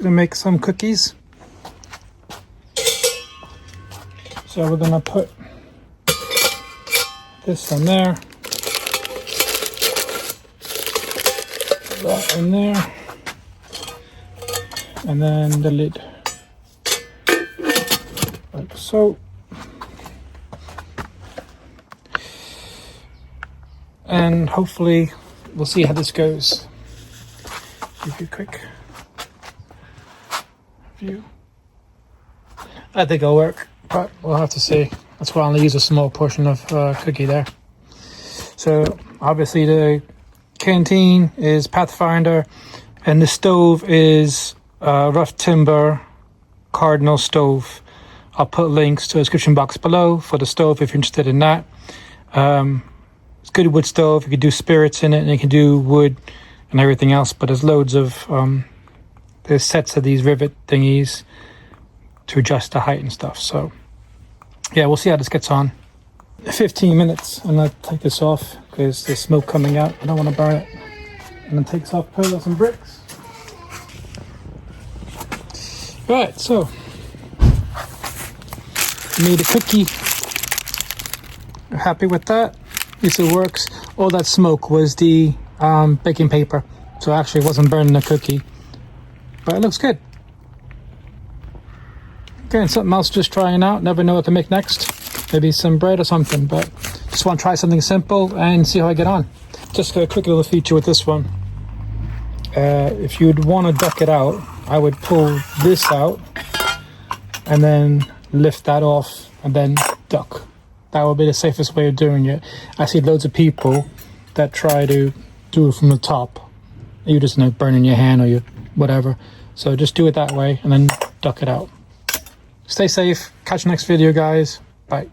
Gonna make some cookies. So we're gonna put this in there, that in there, and then the lid, like so. And hopefully we'll see how this goes. Give you a quick view. I think it'll work, but we'll have to see. That's why I only use a small portion of cookie there. So obviously the canteen is Pathfinder, and the stove is rough timber Cardinal stove. I'll put links to the description box below for the stove if you're interested in that. It's a good wood stove. You can do spirits in it, and you can do wood and everything else, but there's loads of there's sets of these rivet thingies to adjust the height and stuff. So yeah, we'll see how this gets on. 15 minutes, and I'll take this off because there's smoke coming out. I don't want to burn it. And then take this off, put on some bricks. Right, so made a cookie. Happy with that. At least it works. All that smoke was the baking paper, so actually it wasn't burning the cookie, but it looks good. Okay, and something else just trying out. Never know what to make next. Maybe some bread or something, but just want to try something simple and see how I get on. Just a quick little feature with this one. If you'd want to duck it out, I would pull this out and then lift that off and then duck. That would be the safest way of doing it. I see loads of people that try to do it from the top. You just know, burning your hand or your whatever. So just do it that way and then duck it out. Stay safe. Catch you next video, guys. Bye.